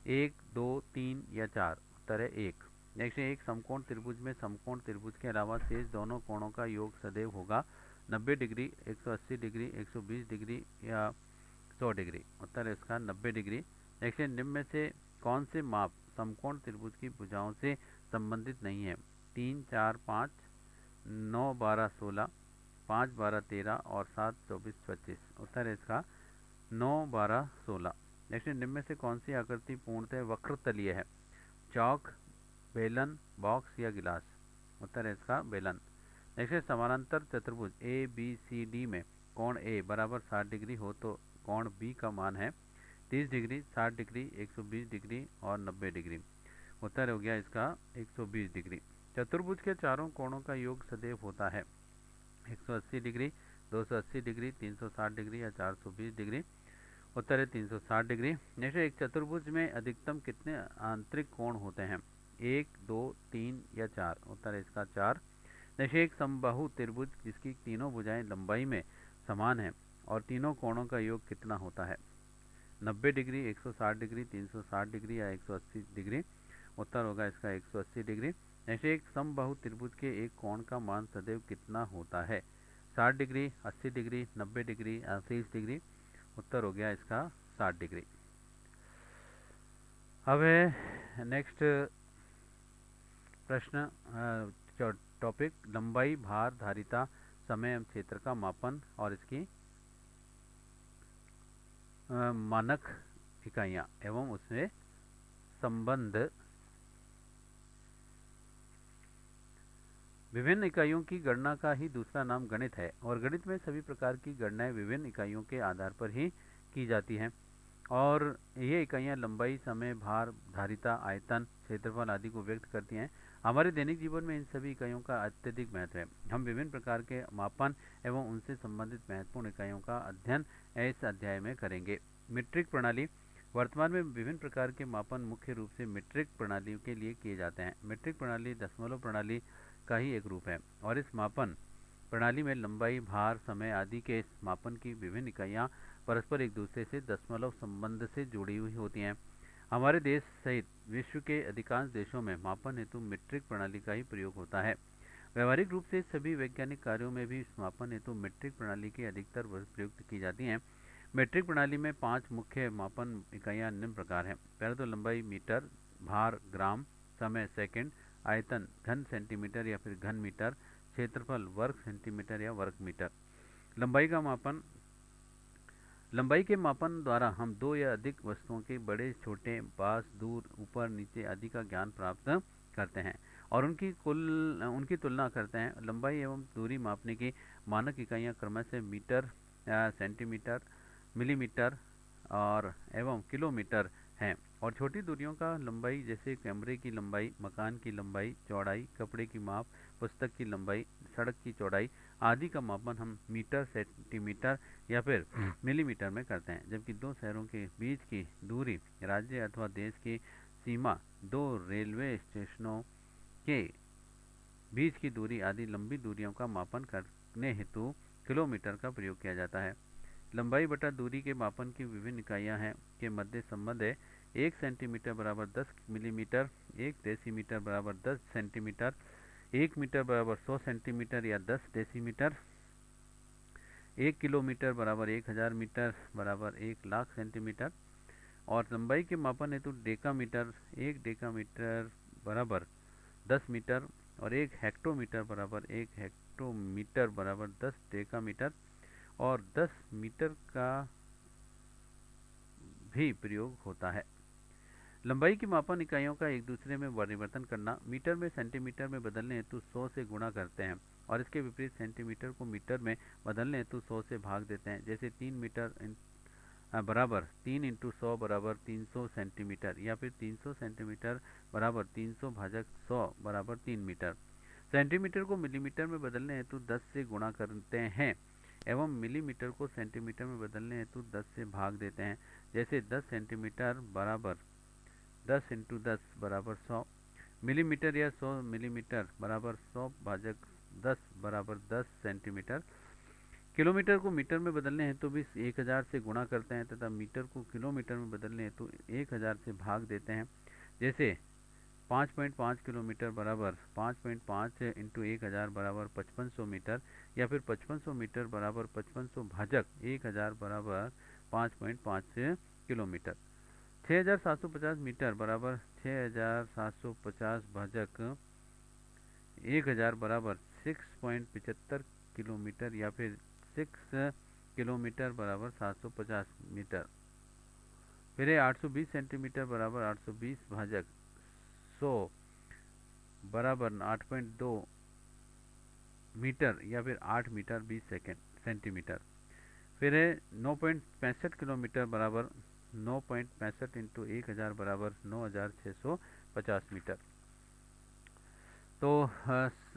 1, 2, 3 या 4। उत्तर है 1। नेक्स्ट, एक समकोण त्रिभुज में समकोण त्रिभुज के अलावा शेष दोनों कोणों का योग सदैव होगा 90 डिग्री, 180 डिग्री, 120 डिग्री या 100 डिग्री। उत्तर है इसका 90 डिग्री। नेक्स्ट, निम्न में से कौन से माप समकोण त्रिभुज की भुजाओं से संबंधित नहीं है? 3, 4, 5, 9, 12, 16, 5, 12, 13 और 7, 24, 25। उत्तर है इसका 9, 12, 16। नेक्स्ट, निम्न में से कौन सी आकृति पूर्णतः वक्रतलीय है? चौक, बेलन, बॉक्स या गिलास। उत्तर है इसका बेलन। नेक्स्ट, समानांतर चतुर्भुज ABCD में कोण A बराबर 60 डिग्री हो तो कोण B का मान है 30 डिग्री, 60 डिग्री, 120 डिग्री और 90 डिग्री। उत्तर हो गया इसका 120 डिग्री। चतुर्भुज के चारों कोणों का योग सदैव होता है 180 डिग्री, 280 डिग्री, 360 डिग्री या 420 डिग्री। उत्तर है 360 डिग्री। नेक्स्ट, एक चतुर्भुज में अधिकतम कितने आंतरिक कोण होते हैं? 1, 2, 3 या 4। उत्तर है इसका 4। नेक्स्ट, एक समबाहु त्रिभुज जिसकी तीनों भुजाएं लंबाई में समान हैं और तीनों कोणों का योग कितना होता है? 90 डिग्री, 160 डिग्री, 360 डिग्री या 180 डिग्री। उत्तर होगा इसका 180 डिग्री। ऐसे एक समबाहु त्रिभुज के एक कोण का मान सदैव कितना होता है? 60 डिग्री, 80 डिग्री, 90 डिग्री, 30 डिग्री। उत्तर हो गया इसका 60 डिग्री। अब है नेक्स्ट प्रश्न, टॉपिक लंबाई, भार, धारिता, समय एवं क्षेत्र का मापन और इसकी मानक इकाइयाँ एवं उसमें संबंध। विभिन्न इकाइयों की गणना का ही दूसरा नाम गणित है और गणित में सभी प्रकार की गणनाएं विभिन्न इकाइयों के आधार पर ही की जाती हैं और ये इकाइयां लंबाई, समय, भार, धारिता, आयतन, क्षेत्रफल आदि को व्यक्त करती हैं। हमारे दैनिक जीवन में इन सभी इकाइयों का अत्यधिक महत्व है। हम विभिन्न प्रकार के मापन एवं उनसे संबंधित महत्वपूर्ण इकाइयों का अध्ययन इस अध्याय में करेंगे। मीट्रिक प्रणाली। वर्तमान में विभिन्न प्रकार के मापन मुख्य रूप से मीट्रिक प्रणाली के लिए किए जाते हैं। मीट्रिक प्रणाली दशमलव प्रणाली का ही एक रूप है और इस मापन प्रणाली में लंबाई, भार, समय आदि के मापन की विभिन्न इकाइयाँ परस्पर एक दूसरे से दशमलव संबंध से जुड़ी हुई होती हैं। हमारे देश सहित विश्व के अधिकांश देशों में मापन हेतु मीट्रिक प्रणाली का ही प्रयोग होता है। व्यवहारिक रूप से सभी वैज्ञानिक कार्यों में भी इस मापन हेतु मीट्रिक प्रणाली की अधिकतर प्रयुक्त की जाती हैं। मीट्रिक प्रणाली में 5 मुख्य मापन इकाइयाँ निम्न प्रकार हैं। पहले तो लंबाई मीटर, भार ग्राम, समय सेकंड, आयतन घन सेंटीमीटर या फिर घन मीटर, क्षेत्रफल वर्ग सेंटीमीटर या वर्ग मीटर। लंबाई का मापन। लंबाई के मापन द्वारा हम दो या अधिक वस्तुओं के बड़े, छोटे, पास, दूर, ऊपर, नीचे आदि का ज्ञान प्राप्त करते हैं और उनकी तुलना करते हैं। लंबाई एवं दूरी मापने की मानक इकाइयाँ क्रमशः मीटर, सेंटीमीटर, मिलीमीटर और एवं किलोमीटर हैं और छोटी दूरियों का लंबाई जैसे कैमरे की लंबाई, मकान की लंबाई, चौड़ाई, कपड़े की माप, पुस्तक की लंबाई, सड़क की चौड़ाई आदि का मापन हम मीटर, सेंटीमीटर या फिर मिलीमीटर में करते हैं। जबकि दो शहरों के बीच की दूरी, राज्य अथवा देश की सीमा, दो रेलवे स्टेशनों के बीच की दूरी आदि लंबी दूरियों का मापन करने हेतु किलोमीटर का प्रयोग किया जाता है। लंबाई बटा दूरी के मापन की विभिन्न इकाइयाँ हैं के मध्य संबंध है। 1 सेंटीमीटर बराबर 10 मिलीमीटर, 1 डेसीमीटर बराबर 10 सेंटीमीटर, 1 मीटर बराबर 100 सेंटीमीटर या 10 डेसीमीटर, 1 किलोमीटर बराबर 1000 मीटर बराबर 1 लाख सेंटीमीटर। और लंबाई के मापन हेतु डेकामीटर, 1 डेकामीटर बराबर 10 मीटर और 1 हेक्टोमीटर बराबर 1 हेक्टोमीटर बराबर 10 डेकामीटर और 10 मीटर का भी प्रयोग होता है। लंबाई की मापन इकाइयों का एक दूसरे में परिवर्तन करना। मीटर में सेंटीमीटर में बदलने हेतु 100 से गुणा करते हैं और इसके विपरीत सेंटीमीटर को मीटर में बदलने हेतु 100 से भाग देते हैं। जैसे 3 मीटर बराबर 3 इंटू 100 बराबर 300 सेंटीमीटर या फिर 300 सेंटीमीटर बराबर 300 भाजक 100 बराबर 3 मीटर। सेंटीमीटर को मिलीमीटर में बदलने हेतु 10 से गुणा करते हैं एवं मिलीमीटर को सेंटीमीटर में बदलने हेतु 10 से भाग देते हैं। जैसे 10 सेंटीमीटर बराबर 10 इंटू 10 बराबर 100 मिलीमीटर या 100 मिलीमीटर बराबर 100 भाजक 10 बराबर 10 सेंटीमीटर। किलोमीटर को मीटर में बदलने हेतु भी 1000 से गुणा करते हैं तथा मीटर को किलोमीटर में बदलने हेतु 1000 से भाग देते हैं। जैसे 5.5 किलोमीटर बराबर 5.5 इंटू 1000 बराबर 5500 मीटर या फिर 5500 मीटर बराबर 5500 भाजक 1000 बराबर 5.5 किलोमीटर। 6750 मीटर बराबर 6750 भाजक 1000 बराबर 6.75 किलोमीटर या फिर 6 किलोमीटर बराबर 750 मीटर। फिर 820 सेंटीमीटर बराबर 820 भाजक 100 बराबर 8.2 मीटर या फिर 8 मीटर 20 सेंटीमीटर। फिर है 9.65 किलोमीटर बराबर 9.65 इंटू 1000 बराबर 9650 मीटर। तो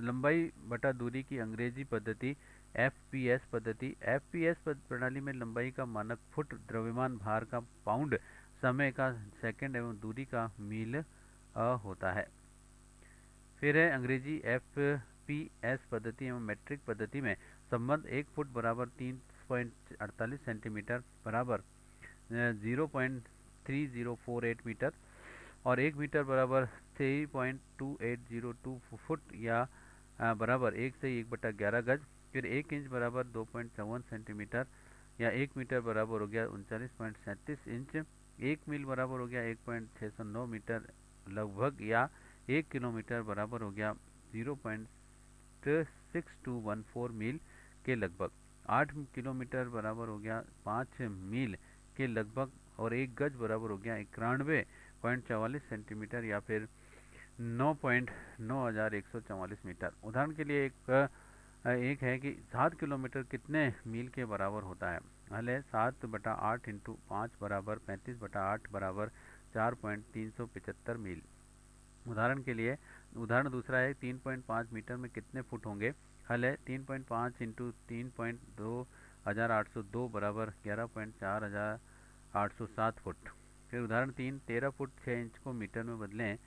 लंबाई बटा दूरी की अंग्रेजी पद्धति FPS पद्धति। FPS प्रणाली में लंबाई का मानक फुट, द्रव्यमान भार का पाउंड, समय का सेकंड एवं दूरी का मील होता है। फिर है अंग्रेजी FPS पद्धति एवं मेट्रिक पद्धति में संबंध 1 फुट बराबर 3.48 सेंटीमीटर बराबर 0.3048 मीटर, और 1 मीटर बराबर 3.2802 फुट या बराबर 1 से 1/11 गज। फिर 1 इंच बराबर 2.54 सेंटीमीटर या 1 मीटर बराबर हो गया 39.37 इंच। 1 मील बराबर हो गया 1.609 मीटर लगभग या 1 किलोमीटर बराबर हो गया 0.6214 मील के लगभग। 8 किलोमीटर बराबर हो गया 5 मील के लगभग और 1 गज बराबर हो गया 91.44 सेंटीमीटर या फिर 9.9144 मीटर। उदाहरण के लिए एक है कि 7 किलोमीटर कितने मील के बराबर होता है। हल है 7/8 इंटू 5 बराबर 35/8 बराबर 4.375 मील। उदाहरण के लिए उदाहरण दूसरा है 3.5 मीटर में कितने फुट होंगे। हल है 3.5 इंटू 3.2802 बराबर 11.4807 फुट। फिर उदाहरण 3 13 फुट 6 इंच को मीटर में बदलें।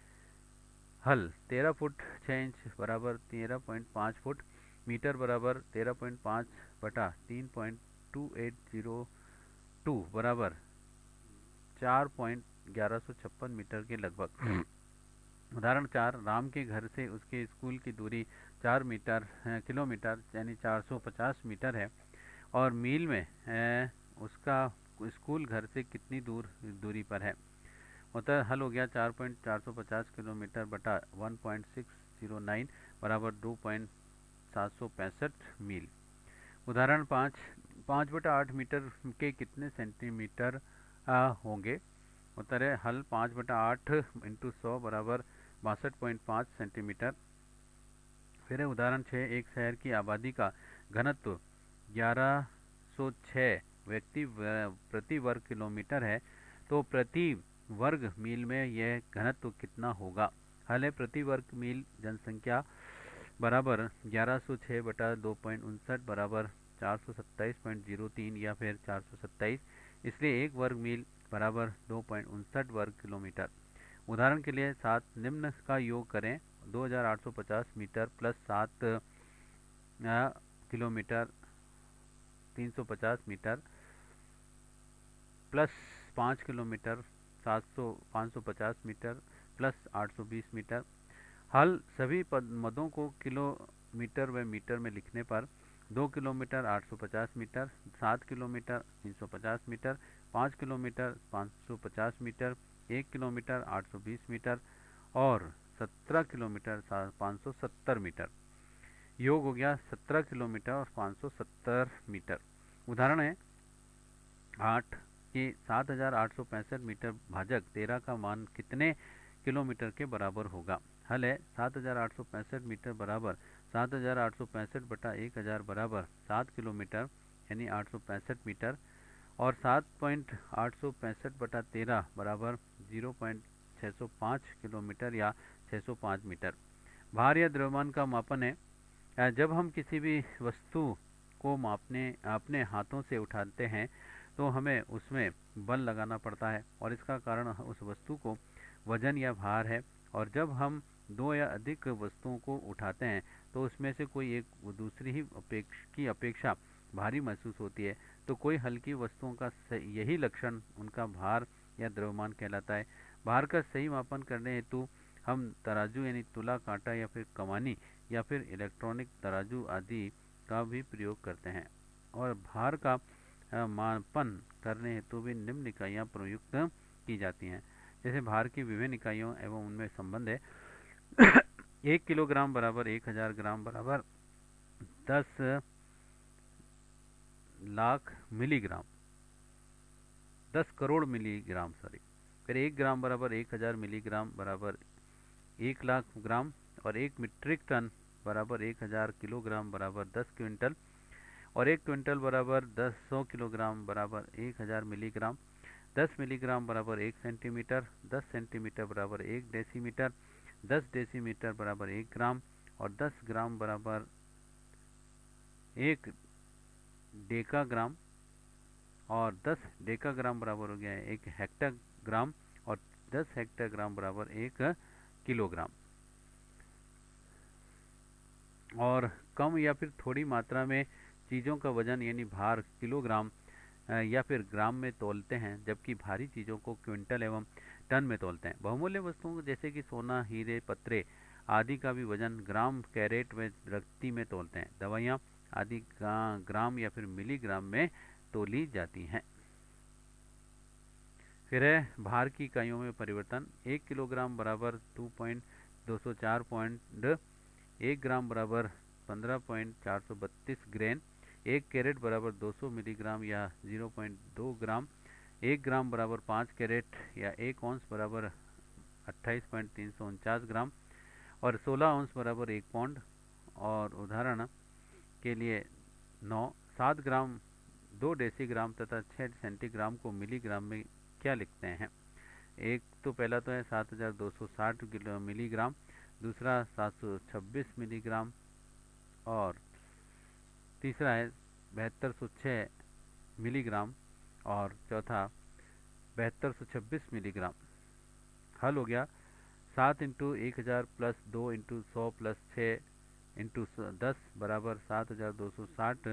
हल 13 फुट 6 इंच बराबर 13.5 फुट मीटर बराबर 13.5 बटा 3.2802 बराबर 4.1156 मीटर के लगभग। उदाहरण 4 राम के घर से उसके स्कूल की दूरी 4 किलोमीटर यानी 450 मीटर है और मील में उसका स्कूल घर से कितनी दूरी पर है। उत्तर हल हो गया 4.450 किलोमीटर बटा 1.609 बराबर 2.765 मील। उदाहरण 5 5/8 मीटर के कितने सेंटीमीटर होंगे। उत्तर है हल 5/8 इंटू 100 बराबर 62.5 सेंटीमीटर। फिर है उदाहरण 6 एक शहर की आबादी का घनत्व 1106 व्यक्ति प्रति वर्ग किलोमीटर है तो प्रति वर्ग मील में यह घनत्व कितना होगा। हल है प्रति वर्ग मील जनसंख्या बराबर 1106 बटा 2.59 बराबर 427.03 या फिर 427, इसलिए 1 वर्ग मील बराबर 2.59 वर्ग किलोमीटर। उदाहरण के लिए 7 निम्न का योग करें 2850 metre plus 7 kilometre 350 metre plus 5 kilometre 550 metre plus 820 metre. हल सभी मदों को किलोमीटर व मीटर में लिखने पर 2 kilometre 850 metre, 7 kilometre 350 metre, 5 kilometre 550 metre, 1 kilometre 820 metre और 17 किलोमीटर 570 मीटर। योग हो गया 17 किलोमीटर और 570 मीटर। उदाहरण है 8 कि 7865 मीटर भाजक 13 का मान कितने किलोमीटर के बराबर होगा। हल है 7865 मीटर बराबर 7865 बटा 1000 बराबर 7 किलोमीटर यानी 865 मीटर और 7.865 बटा 13 बराबर 0.605 किलोमीटर या 605 मीटर। भार या द्रव्यमान का मापन है जब हम किसी भी वस्तु को अपने हाथों से उठाते हैं तो हमें उसमें बल लगाना पड़ता है और इसका कारण उस वस्तु को वजन या भार है। और जब हम 2 या अधिक वस्तुओं को उठाते हैं तो उसमें से कोई एक दूसरी की अपेक्षा भारी महसूस होती है तो कोई हल्की वस्तुओं का यही लक्षण उनका भार या द्रव्यमान कहलाता है। भार का सही मापन करने हेतु हम तराजू यानी तुला कांटा या फिर कमानी या फिर इलेक्ट्रॉनिक तराजू आदि का भी प्रयोग करते हैं और भार का मापन करने हेतु भी निम्न इकाइयाँ प्रयुक्त की जाती हैं। जैसे भार की विभिन्न इकाइयों एवं उनमें संबंध है 1 किलोग्राम बराबर 1000 ग्राम बराबर 10 लाख मिलीग्राम 10 करोड़ मिलीग्राम फिर 1 ग्राम बराबर 1000 मिलीग्राम बराबर 1 लाख ग्राम और 1 मीट्रिक टन बराबर 1000 किलोग्राम बराबर 10 क्विंटल और 1 क्विंटल बराबर 100 किलोग्राम बराबर 1000 मिलीग्राम। 10 मिलीग्राम बराबर 1 सेंटीमीटर, 10 सेंटीमीटर बराबर 1 डेसीमीटर, 10 डेसीमीटर बराबर 1 ग्राम और 10 ग्राम बराबर 1 डेकाग्राम और 10 डेकाग्राम बराबर हो गया 1 हेक्टाग्राम और 10 हेक्टाग्राम बराबर 1 किलोग्राम। और कम या फिर थोड़ी मात्रा में चीज़ों का वजन यानी भार किलोग्राम या फिर ग्राम में तौलते हैं जबकि भारी चीज़ों को क्विंटल एवं टन में तौलते हैं। बहुमूल्य वस्तुओं जैसे कि सोना, हीरे, पत्रे आदि का भी वजन ग्राम, कैरेट व रत्ती में तौलते हैं। दवाइयाँ आदि ग्राम या फिर मिलीग्राम में तोली जाती हैं। फिर है भार की इकाइयों में परिवर्तन। 1 किलोग्राम बराबर 2.204 1 ग्राम बराबर 15.432 ग्रेन। 1 कैरेट बराबर 200 मिलीग्राम या 0.2 ग्राम। 1 ग्राम बराबर 5 कैरेट या 1 औंस बराबर 28.349 ग्राम और 16 औंस बराबर 1 पौंड। और उदाहरण के लिए 7 ग्राम 2 डेसीग्राम तथा 6 सेंटीग्राम को मिलीग्राम में क्या लिखते हैं? एक तो पहला तो है 7260 मिलीग्राम, दूसरा 726 मिलीग्राम और तीसरा है 7206 मिलीग्राम और चौथा 7226 मिलीग्राम। हल हो गया 7 into 1000 plus 2 into 100 plus 6 into 10 बराबर 7260